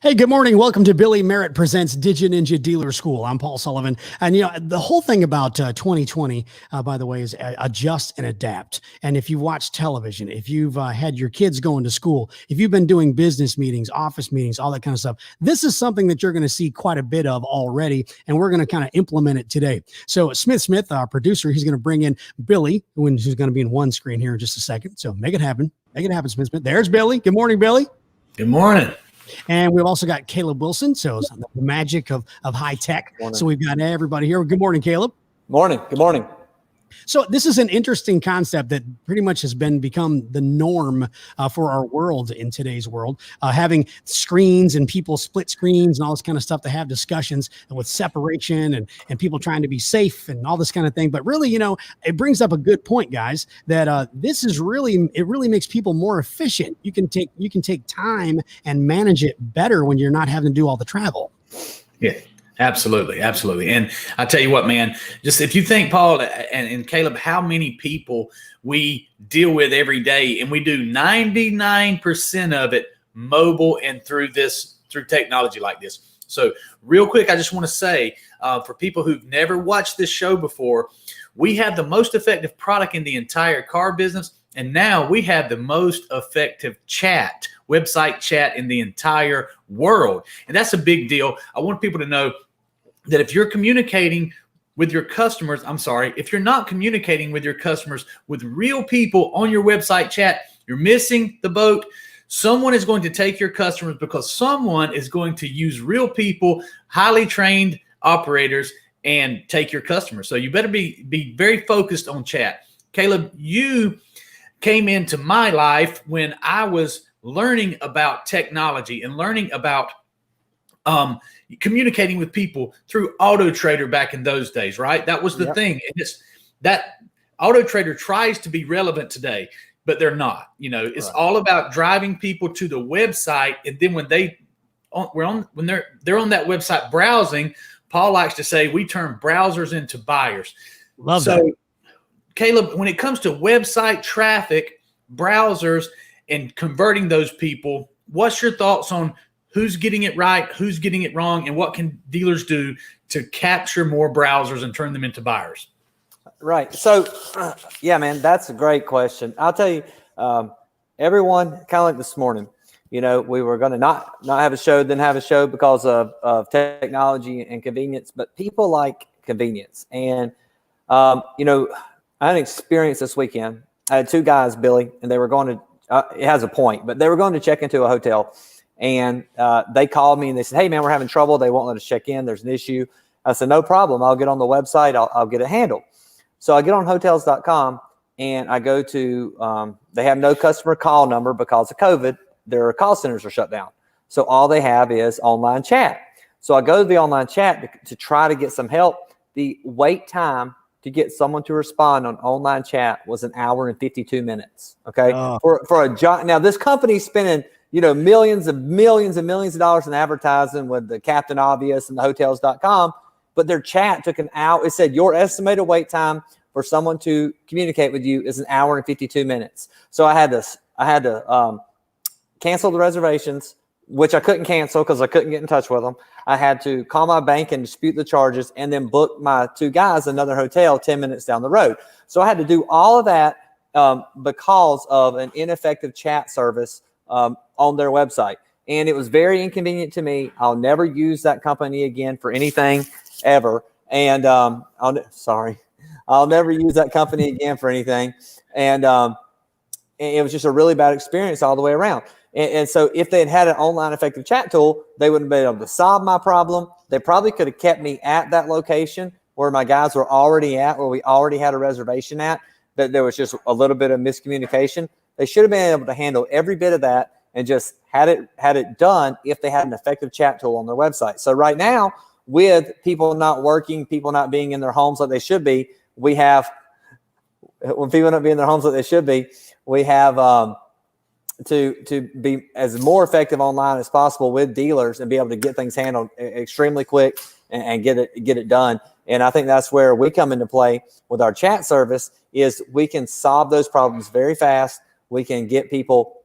Hey, good morning. Welcome to Billy Merritt Presents DigiNinja Dealer School. I'm Paul Sullivan. And, the whole thing about 2020, by the way, is adjust and adapt. And if you watch television, if you've had your kids going to school, if you've been doing business meetings, office meetings, all that kind of stuff, this is something that you're going to see quite a bit of already. And we're going to kind of implement it today. So Smith, our producer, he's going to bring in Billy, who's going to be in one screen here in just a second. So make it happen. Make it happen, Smith. There's Billy. Good morning, Billy. Good morning. And we've also got Caleb Wilson. So it's the magic of high tech. So we've got everybody here. Good morning, Caleb. Morning. Good morning. So this is an interesting concept that pretty much has become the norm for our world in today's world, having screens and people split screens and all this kind of stuff to have discussions with separation and people trying to be safe and all this kind of thing. But really, it brings up a good point, guys, that this is really makes people more efficient. You can take time and manage it better when you're not having to do all the travel. Yeah. Absolutely. Absolutely. And I tell you what, man, just if you think, Paul and Caleb, how many people we deal with every day, and we do 99% of it mobile and through technology like this. So real quick, I just want to say for people who've never watched this show before, we have the most effective product in the entire car business. And now we have the most effective website chat in the entire world. And that's a big deal. I want people to know that if you're communicating with your customers, if you're not communicating with your customers with real people on your website chat, you're missing the boat. Someone is going to take your customers because someone is going to use real people, highly trained operators, and take your customers. So you better be very focused on chat. Caleb, you came into my life when I was learning about technology and learning about communicating with people through Auto Trader back in those days, right? That was the thing. And that Auto Trader tries to be relevant today, but they're not. It's all about driving people to the website, and then when they're on that website browsing, Paul likes to say we turn browsers into buyers. Love that. Caleb, when it comes to website traffic, browsers, and converting those people, what's your thoughts on who's getting it right, who's getting it wrong, and what can dealers do to capture more browsers and turn them into buyers? Right. So, man, that's a great question. I'll tell you, everyone, kind of like this morning, we were going to not have a show, didn't have a show because of technology and convenience, but people like convenience. And, I had an experience this weekend. I had two guys, Billy, and they were going to, it has a point, but they were going to check into a hotel. And they called me and they said, hey, man, we're having trouble. They won't let us check in. There's an issue. I said, no problem. I'll get on the website. I'll get it handled. So I get on hotels.com and I go to, they have no customer call number because of COVID. Their call centers are shut down. So all they have is online chat. So I go to the online chat to try to get some help. The wait time to get someone to respond on online chat was 1 hour and 52 minutes. Okay. For a job. Now this company's spending, millions and millions of dollars in advertising with the Captain Obvious and the hotels.com, but their chat took 1 hour. It said your estimated wait time for someone to communicate with you is 1 hour and 52 minutes. So I had to cancel the reservations, which I couldn't cancel because I couldn't get in touch with them. I had to call my bank and dispute the charges and then book my two guys another hotel 10 minutes down the road. So I had to do all of that because of an ineffective chat service on their website. And it was very inconvenient to me. I'll never use that company again for anything ever. And I'll never use that company again for anything. And it was just a really bad experience all the way around. And so if they had an online effective chat tool, they wouldn't be able to solve my problem. They probably could have kept me at that location where my guys were already at, where we already had a reservation at, but there was just a little bit of miscommunication. They should have been able to handle every bit of that and just had it done if they had an effective chat tool on their website. So right now, with people not working, people not being in their homes like they should be, when people not being in their homes like they should be, we have to be as more effective online as possible with dealers and be able to get things handled extremely quick and get it done. And I think that's where we come into play with our chat service is we can solve those problems very fast. We can get people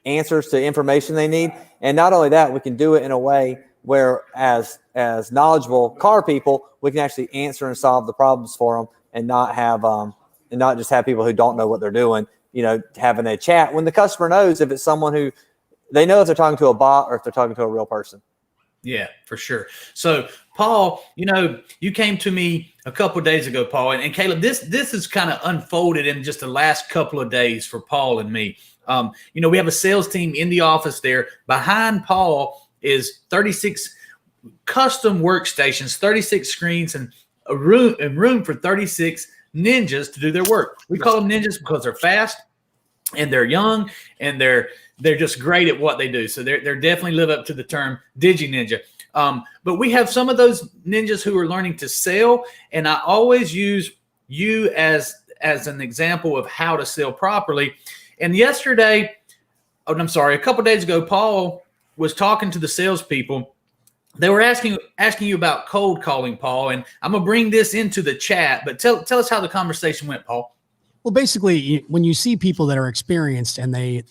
answers to information they need. And not only that, we can do it in a way where as knowledgeable car people, we can actually answer and solve the problems for them, and not just have people who don't know what they're doing, having a chat when the customer knows if it's someone who they know if they're talking to a bot or if they're talking to a real person. Yeah, for sure. So, Paul, you came to me a couple of days ago, Paul, and Caleb, this is kind of unfolded in just the last couple of days for Paul and me. We have a sales team in the office there. Behind Paul is 36 custom workstations, 36 screens, and a room for 36 ninjas to do their work. We call them ninjas because they're fast and they're young and they're just great at what they do. So they're definitely live up to the term DigiNinja. But we have some of those ninjas who are learning to sell, and I always use you as an example of how to sell properly. And a couple of days ago, Paul was talking to the salespeople. They were asking you about cold calling, Paul, and I'm gonna bring this into the chat. But tell us how the conversation went, Paul. Well, basically, when you see people that are experienced and they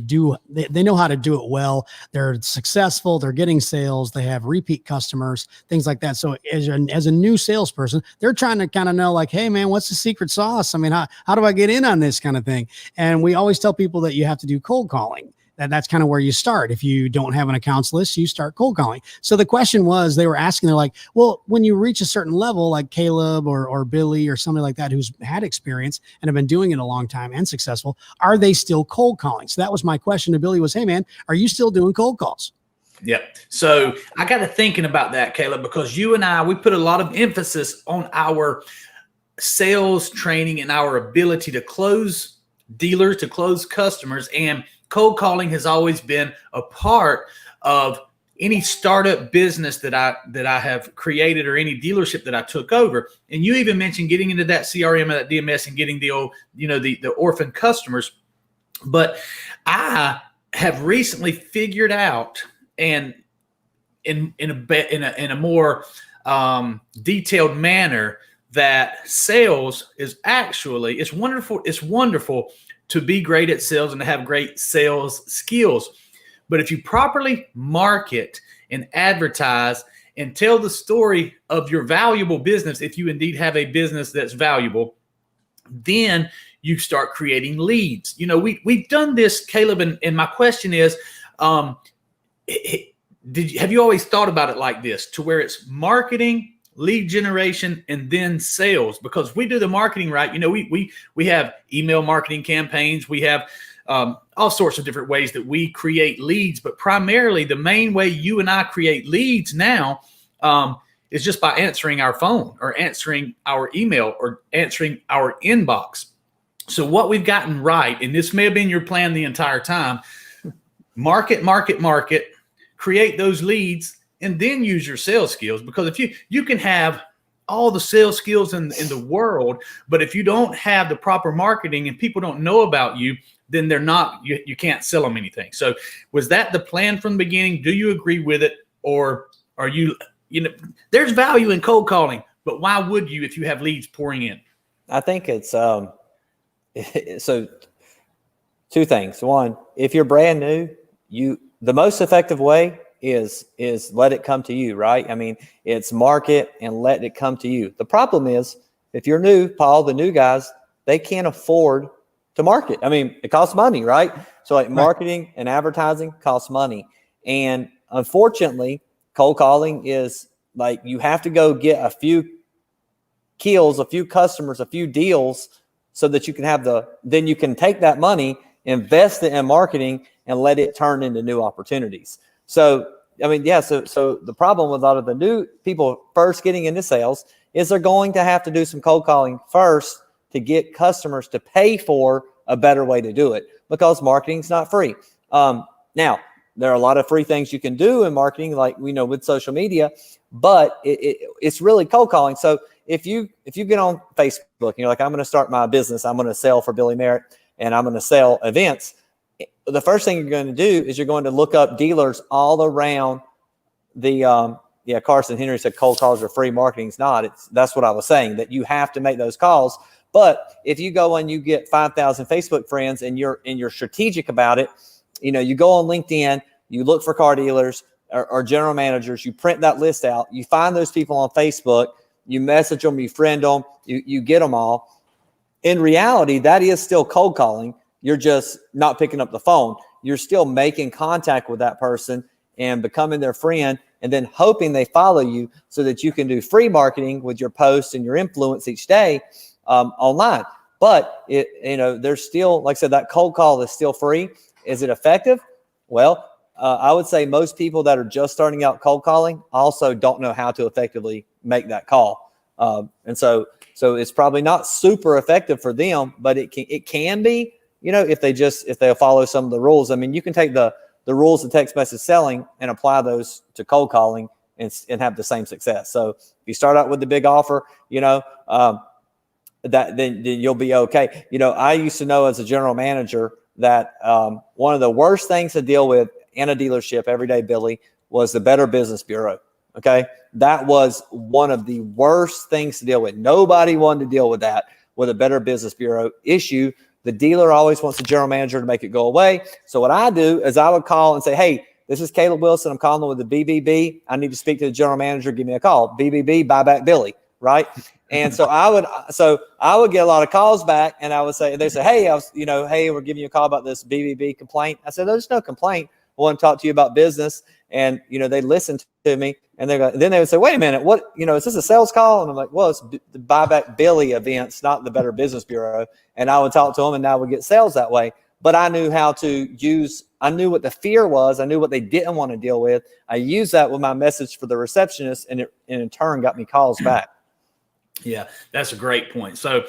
know how to do it well, they're successful, they're getting sales, they have repeat customers, things like that. So as a new salesperson, they're trying to kind of know, like, hey, man, what's the secret sauce? I mean, how do I get in on this kind of thing? And we always tell people that you have to do cold calling. That's kind of where you start. If you don't have an accounts list, you start cold calling. So the question was, they were asking, they're like, well, when you reach a certain level, like Caleb or Billy or somebody like that who's had experience and have been doing it a long time and successful, are they still cold calling? So that was my question to Billy was, hey, man, are you still doing cold calls? Yep. So I got to thinking about that, Caleb, because you and I, we put a lot of emphasis on our sales training and our ability to close dealers, to close customers, and cold calling has always been a part of any startup business that I have created or any dealership that I took over. And you even mentioned getting into that CRM and that DMS and getting the old, the orphan customers. But I have recently figured out, and in a more detailed manner, that sales is actually, it's wonderful to be great at sales and to have great sales skills. But if you properly market and advertise and tell the story of your valuable business, if you indeed have a business that's valuable, then you start creating leads. We've done this, Caleb, and my question is, have you always thought about it like this, to where it's marketing, lead generation, and then sales? Because we do the marketing right. We have email marketing campaigns. We have all sorts of different ways that we create leads. But primarily, the main way you and I create leads now is just by answering our phone or answering our email or answering our inbox. So what we've gotten right, and this may have been your plan the entire time, market, create those leads, and then use your sales skills. Because if you can have all the sales skills in the world, but if you don't have the proper marketing and people don't know about you, then you can't sell them anything. So was that the plan from the beginning? Do you agree with it? Or are you there's value in cold calling, but why would you if you have leads pouring in? I think it's so two things. One, if you're brand new, the most effective way is let it come to you, right? I mean, it's market and let it come to you. The problem is, if you're new, Paul, the new guys, they can't afford to market. I mean, it costs money, right? So like marketing and advertising costs money. And unfortunately, cold calling is like, you have to go get a few kills, a few customers, a few deals, so that you can then you can take that money, invest it in marketing, and let it turn into new opportunities. So, I mean, yeah, so the problem with a lot of the new people first getting into sales is they're going to have to do some cold calling first to get customers to pay for a better way to do it, because marketing's not free. Now, there are a lot of free things you can do in marketing, like we know with social media, but it's really cold calling. So if you get on Facebook and you're like, I'm going to start my business, I'm going to sell for Billy Merritt, and I'm going to sell events, the first thing you're going to do is you're going to look up dealers all around the Carson Henry said cold calls are free, marketing's not. That's what I was saying, that you have to make those calls. But if you go and you get 5,000 Facebook friends and you're strategic about it, you go on LinkedIn, you look for car dealers or general managers, you print that list out, you find those people on Facebook, you message them, you friend them, you get them all. In reality, that is still cold calling. You're just not picking up the phone. You're still making contact with that person and becoming their friend, and then hoping they follow you so that you can do free marketing with your posts and your influence each day online. But there's still, like I said, that cold call is still free. Is it effective? Well, I would say most people that are just starting out cold calling also don't know how to effectively make that call. And so it's probably not super effective for them, but it can be, if they'll follow some of the rules. I mean, you can take the rules of text message selling and apply those to cold calling and have the same success. So if you start out with the big offer, then you'll be okay. I used to know as a general manager that one of the worst things to deal with in a dealership every day, Billy, was the Better Business Bureau. Okay. That was one of the worst things to deal with. Nobody wanted to deal with that, with a Better Business Bureau issue. The dealer always wants the general manager to make it go away. So what I do is I would call and say, hey, this is Caleb Wilson. I'm calling with the BBB. I need to speak to the general manager. Give me a call. BBB, buy back Billy. Right. And so I would get a lot of calls back, and I would say, they say, hey, hey, we're giving you a call about this BBB complaint. I said, there's no complaint. I want to talk to you about business. And, they listened to me, and then they would say, wait a minute, what, is this a sales call? And I'm like, well, it's the Buyback Billy events, not the Better Business Bureau. And I would talk to them, and I would get sales that way. But I knew how to I knew what the fear was. I knew what they didn't want to deal with. I used that with my message for the receptionist, and it in turn got me calls back. Yeah, that's a great point. So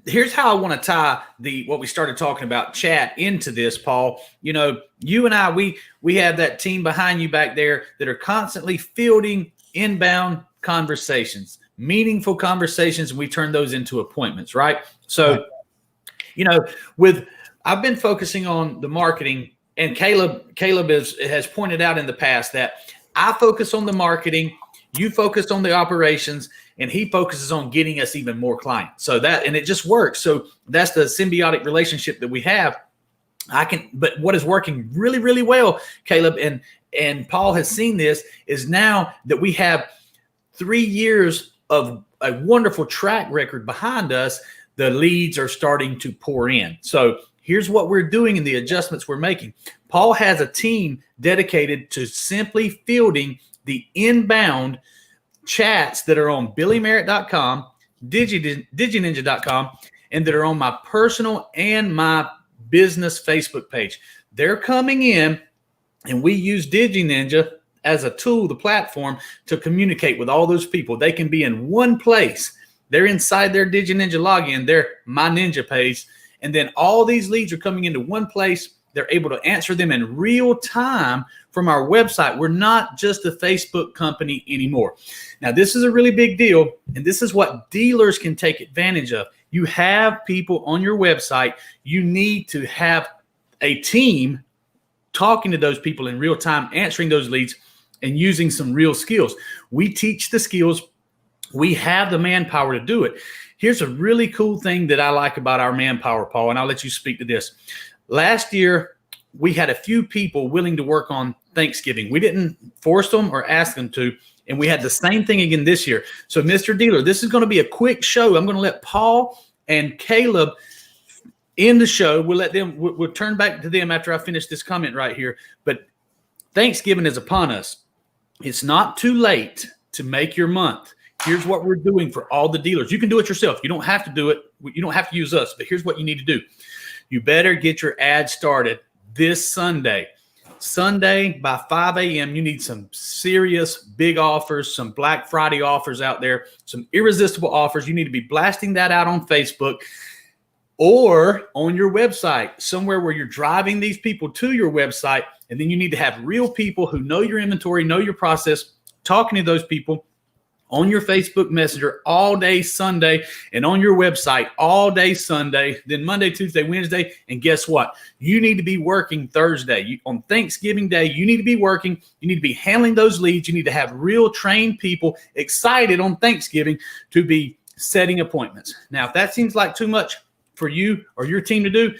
here's how I want to tie what we started talking about, chat, into this, Paul. You and I, we have that team behind you back there that are constantly fielding inbound conversations, meaningful conversations, and we turn those into appointments, right? So, I've been focusing on the marketing, and Caleb has pointed out in the past that I focus on the marketing, you focus on the operations, and he focuses on getting us even more clients. So and it just works. So that's the symbiotic relationship that we have. But what is working really, really well, Caleb, and Paul has seen this, is now that we have 3 years of a wonderful track record behind us, the leads are starting to pour in. So here's what we're doing and the adjustments we're making. Paul has a team dedicated to simply fielding the inbound chats that are on BillyMerritt.com, DigiNinja.com, and that are on my personal and my business Facebook page. They're coming in, and we use DigiNinja as a tool, the platform, to communicate with all those people. They can be in one place. They're inside their DigiNinja login, their My Ninja page, and then all these leads are coming into one place. They're able to answer them in real time from our website. We're not just a Facebook company anymore. Now, this is a really big deal, and this is what dealers can take advantage of. You have people on your website. You need to have a team talking to those people in real time, answering those leads, and using some real skills. We teach the skills. We have the manpower to do it. Here's a really cool thing that I like about our manpower, Paul, and I'll let you speak to this. Last year, we had a few people willing to work on Thanksgiving. We didn't force them or ask them to, and we had the same thing again this year. So, Mr. Dealer, this is going to be a quick show. I'm going to let Paul and Caleb end the show. We'll turn back to them after I finish this comment right here. But Thanksgiving is upon us. It's not too late to make your month. Here's what we're doing for all the dealers. You can do it yourself. You don't have to do it. You don't have to use us, but here's what you need to do. You better get your ad started this Sunday. Sunday by 5 a.m., you need some serious big offers, some Black Friday offers out there, some irresistible offers. You need to be blasting that out on Facebook or on your website, somewhere where you're driving these people to your website. And then you need to have real people who know your inventory, know your process, talking to those people on your Facebook Messenger all day Sunday, and on your website all day Sunday, then Monday, Tuesday, Wednesday. And guess what? You need to be working Thursday. On Thanksgiving Day, you need to be working. You need to be handling those leads. You need to have real trained people excited on Thanksgiving to be setting appointments. Now, if that seems like too much for you or your team to do,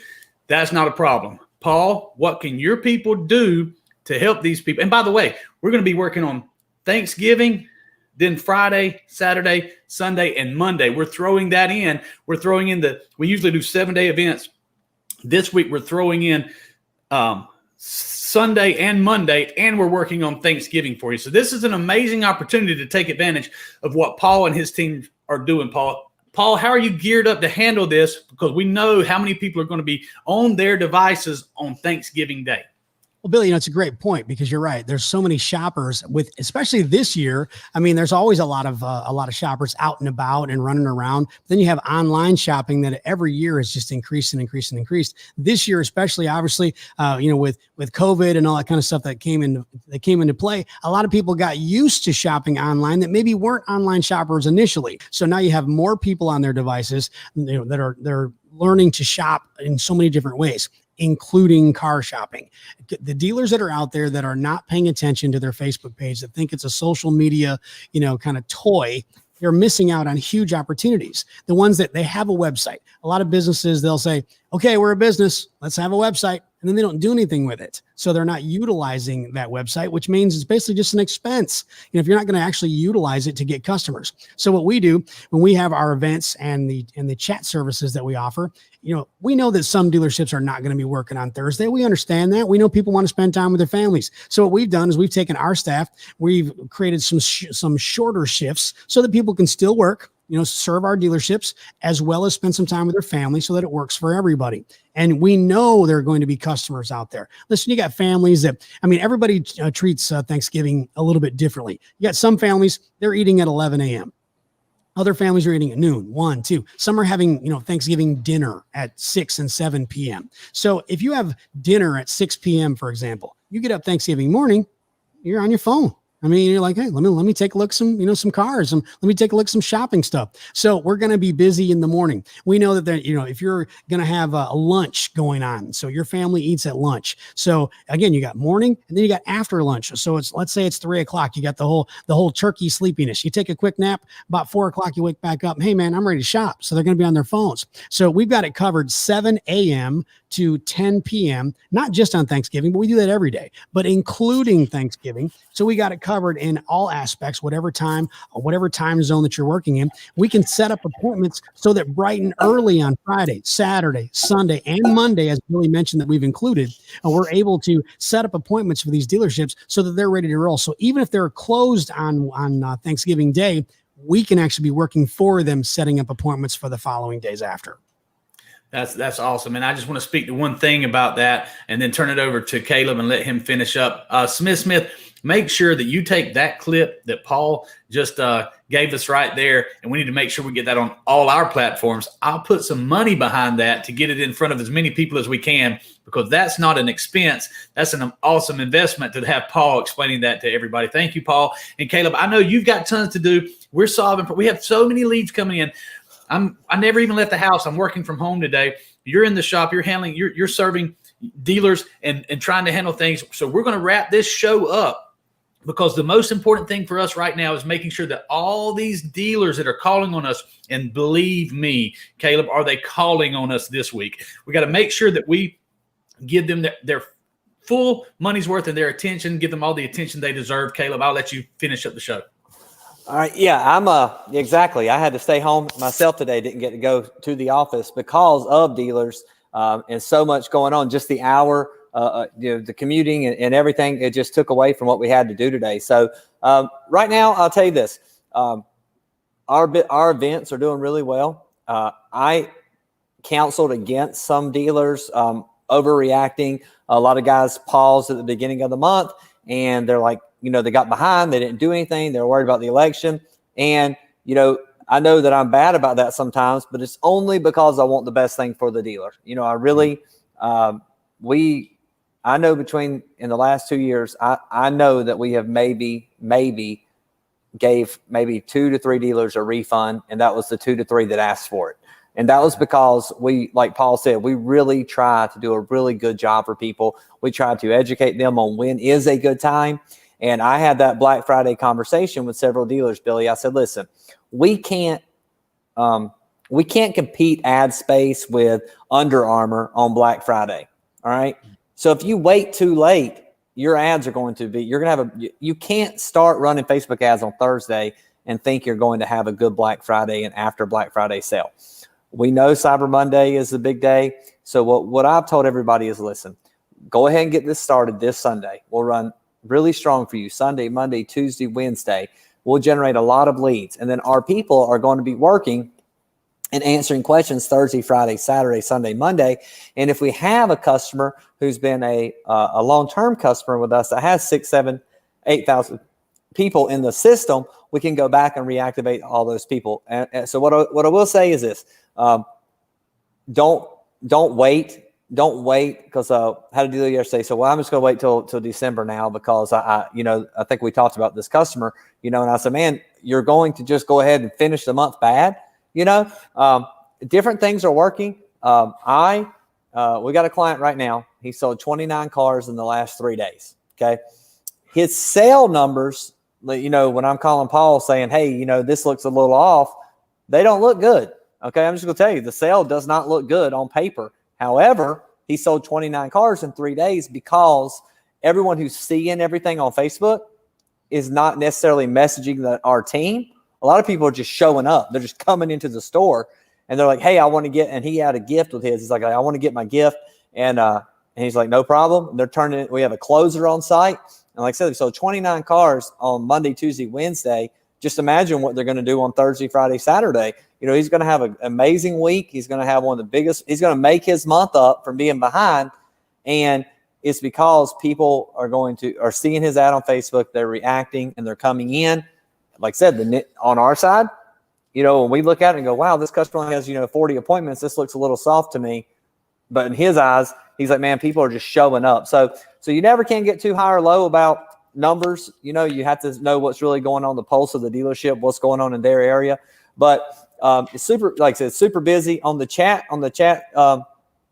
that's not a problem. Paul, what can your people do to help these people? And by the way, we're going to be working on Thanksgiving, then Friday, Saturday, Sunday, and Monday. We're throwing that in. We're throwing in we usually do 7-day events. This week, we're throwing in Sunday and Monday, and we're working on Thanksgiving for you. So this is an amazing opportunity to take advantage of what Paul and his team are doing, Paul. Paul, how are you geared up to handle this? Because we know how many people are going to be on their devices on Thanksgiving Day. Well, Billy, it's a great point because you're right. There's so many shoppers especially this year. I mean, there's always a lot of shoppers out and about and running around. Then you have online shopping that every year is just increased. This year, especially, obviously, with COVID and all that kind of stuff that came into play, a lot of people got used to shopping online that maybe weren't online shoppers initially. So now you have more people on their devices, they're learning to shop in so many different ways, including car shopping. The dealers that are out there that are not paying attention to their Facebook page, that think it's a social media, kind of toy, they're missing out on huge opportunities. The ones that they have a website. A lot of businesses, they'll say, okay, we're a business, let's have a website. And then they don't do anything with it. So they're not utilizing that website, which means it's basically just an expense. If you're not going to actually utilize it to get customers. So what we do when we have our events and the chat services that we offer, we know that some dealerships are not going to be working on Thursday. We understand that. We know people want to spend time with their families. So what we've done is we've taken our staff, we've created some shorter shifts so that people can still work, serve our dealerships as well as spend some time with their family so that it works for everybody. And we know there are going to be customers out there. Listen, you got families everybody treats Thanksgiving a little bit differently. You got some families, they're eating at 11 a.m. Other families are eating at noon, 1, 2. Some are having, Thanksgiving dinner at 6 and 7 p.m. So if you have dinner at 6 p.m., for example, you get up Thanksgiving morning, you're on your phone. You're like, hey, let me take a look at some cars, and let me take a look at some shopping stuff. So we're going to be busy in the morning. We know that if you're going to have a lunch going on, so your family eats at lunch. So again, you got morning and then you got after lunch. So let's say it's 3 o'clock. You got the whole turkey sleepiness. You take a quick nap, about 4 o'clock, you wake back up. Hey man, I'm ready to shop. So they're going to be on their phones. So we've got it covered 7 a.m. to 10 p.m., not just on Thanksgiving, but we do that every day, but including Thanksgiving. So we got it covered in all aspects, whatever time zone that you're working in. We can set up appointments so that bright and early on Friday, Saturday, Sunday, and Monday, as Billy mentioned that we've included, we're able to set up appointments for these dealerships so that they're ready to roll. So even if they're closed on Thanksgiving Day, we can actually be working for them, setting up appointments for the following days after. That's awesome. And I just want to speak to one thing about that and then turn it over to Caleb and let him finish up. Smith, make sure that you take that clip that Paul just gave us right there, and we need to make sure we get that on all our platforms. I'll put some money behind that to get it in front of as many people as we can, because that's not an expense. That's an awesome investment to have Paul explaining that to everybody. Thank you, Paul. And Caleb, I know you've got tons to do. We have so many leads coming in. I never even left the house. I'm working from home today. You're in the shop. You're serving dealers and trying to handle things. So we're going to wrap this show up, because the most important thing for us right now is making sure that all these dealers that are calling on us, and believe me, Caleb, are they calling on us this week? We got to make sure that we give them their full money's worth and their attention, give them all the attention they deserve. Caleb, I'll let you finish up the show. All right. Yeah, exactly. I had to stay home myself today. Didn't get to go to the office because of dealers and so much going on. Just the hour, the commuting and everything, it just took away from what we had to do today. So right now, I'll tell you this: our events are doing really well. I counseled against some dealers overreacting. A lot of guys paused at the beginning of the month, and they're like, they got behind, they didn't do anything. They're worried about the election. And, I know that I'm bad about that sometimes, but it's only because I want the best thing for the dealer. I really, I know in the last 2 years, I know that we have maybe gave 2 to 3 dealers a refund. And that was the 2 to 3 that asked for it. And that was because we, like Paul said, we really try to do a really good job for people. We try to educate them on when is a good time. And I had that Black Friday conversation with several dealers, Billy. I said, listen, we can't compete ad space with Under Armour on Black Friday. All right. So if you wait too late, your ads are going to be, you can't start running Facebook ads on Thursday and think you're going to have a good Black Friday and after Black Friday sale. We know Cyber Monday is the big day. So what I've told everybody is, listen, go ahead and get this started this Sunday. We'll run really strong for you Sunday, Monday, Tuesday, Wednesday. We'll generate a lot of leads. And then our people are going to be working and answering questions Thursday, Friday, Saturday, Sunday, Monday. And if we have a customer who's been a long-term customer with us that has 6, 7, 8,000 people in the system, we can go back and reactivate all those people. And so what I will say is this: don't wait. Don't wait, because I had a dealer yesterday. So, well, I'm just going to wait till December now because I think we talked about this customer, and I said, man, you're going to just go ahead and finish the month bad. Different things are working. We got a client right now. He sold 29 cars in the last 3 days. Okay. His sale numbers, when I'm calling Paul saying, hey, this looks a little off, they don't look good. Okay. I'm just going to tell you, the sale does not look good on paper. However, he sold 29 cars in 3 days because everyone who's seeing everything on Facebook is not necessarily messaging our team. A lot of people are just showing up. They're just coming into the store and they're like, hey, I want to get, and he had a gift with his. He's like, I want to get my gift. And he's like, no problem. They're turning it. We have a closer on site. And like I said, so 29 cars on Monday, Tuesday, Wednesday. Just imagine what they're going to do on Thursday, Friday, Saturday. He's going to have an amazing week. He's going to have one of the biggest. He's going to make his month up from being behind. And it's because people are seeing his ad on Facebook. They're reacting and they're coming in. Like I said, on our side, when we look at it and go, wow, this customer only has, 40 appointments. This looks a little soft to me. But in his eyes, he's like, man, people are just showing up. So you never can get too high or low about numbers. You have to know what's really going on, the pulse of the dealership, what's going on in their area. But it's super, like I said, super busy on the chat.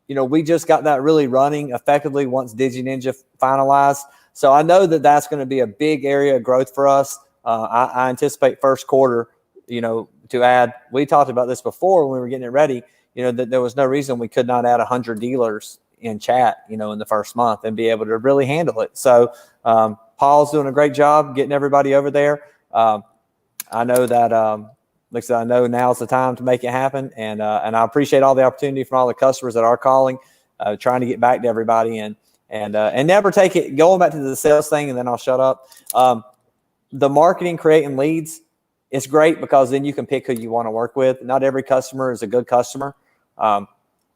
We just got that really running effectively once DigiNinja finalized. So I know that that's going to be a big area of growth for us. I anticipate first quarter, to add. We talked about this before when we were getting it ready. That there was no reason we could not add 100 dealers in chat, in the first month and be able to really handle it. So Paul's doing a great job getting everybody over there. I know that, like I said, I know now's the time to make it happen. And I appreciate all the opportunity from all the customers that are calling, trying to get back to everybody and never take it, going back to the sales thing, and then I'll shut up. The marketing, creating leads, it's great because then you can pick who you want to work with. Not every customer is a good customer.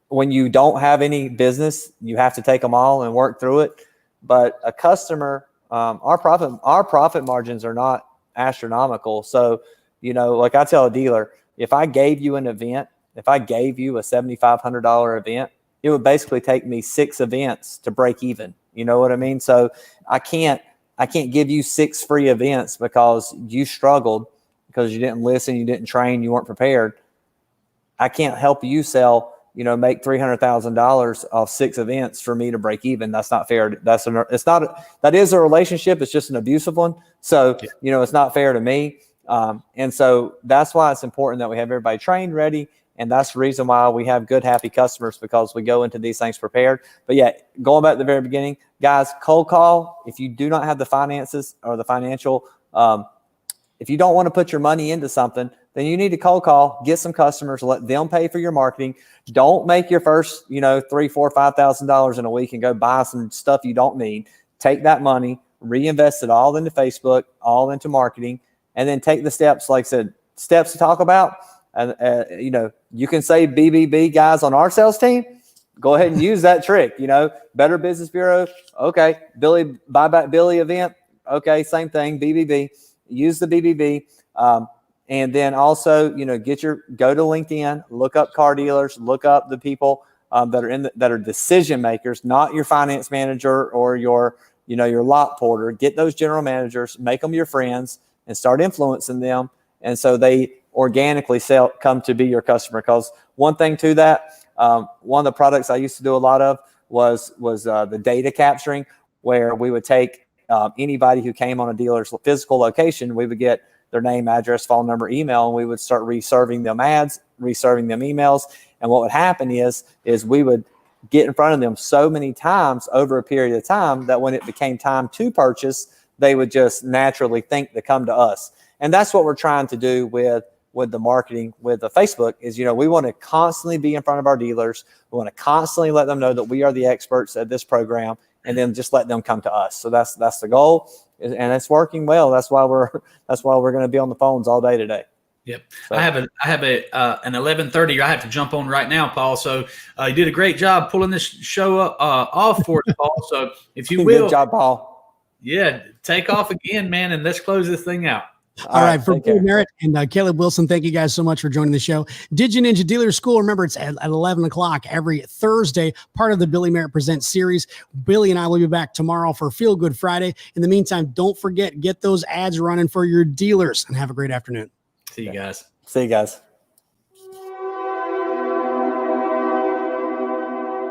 When you don't have any business, you have to take them all and work through it. But a customer, our profit margins are not astronomical. So, like I tell a dealer, if I gave you an event, if I gave you a $7,500 event, it would basically take me 6 events to break even. You know what I mean? So I can't give you 6 free events because you struggled, because you didn't listen, you didn't train, you weren't prepared. I can't help you sell, make $300,000 off 6 events for me to break even. That's not fair. That is a relationship. It's just an abusive one. So, it's not fair to me. And so that's why it's important that we have everybody trained, ready. And that's the reason why we have good, happy customers, because we go into these things prepared. But yeah, going back to the very beginning, guys, cold call. If you do not have the finances or the financial, if you don't want to put your money into something, then you need to cold call, get some customers, let them pay for your marketing. Don't make your first, $3,000, $4,000, $5,000 in a week and go buy some stuff you don't need. Take that money, reinvest it all into Facebook, all into marketing, and then take the steps, like I said, steps to talk about. And, you can say BBB guys on our sales team, go ahead and use that trick, Better Business Bureau. Okay. Billy, Buyback Billy event. Okay. Same thing. BBB, use the BBB. And then also, go to LinkedIn, look up car dealers, look up the people that are decision makers, not your finance manager or your lot porter. Get those general managers, make them your friends, and start influencing them. And so they organically come to be your customer. Because one thing to that, one of the products I used to do a lot of was the data capturing, where we would take anybody who came on a dealer's physical location, we would get their name, address, phone number, email, and we would start reserving them ads, reserving them emails. And what would happen is we would get in front of them so many times over a period of time that when it became time to purchase, they would just naturally think to come to us. And that's what we're trying to do with the marketing with the Facebook is, we want to constantly be in front of our dealers. We want to constantly let them know that we are the experts at this program, and then just let them come to us. So that's the goal, and it's working well. That's why we're going to be on the phones all day today. Yep. So, I have an 11:30 I have to jump on right now, Paul. So you did a great job pulling this show off for us, Paul. So if you will. Good job, Paul. Yeah. Take off again, man. And let's close this thing out. All right. For Bill Merritt and Caleb Wilson, thank you guys so much for joining the show. DigiNinja Dealer School. Remember, it's at 11 o'clock every Thursday, part of the Billy Merritt Presents series. Billy and I will be back tomorrow for Feel Good Friday. In the meantime, don't forget, get those ads running for your dealers, and have a great afternoon. See you guys. See you guys.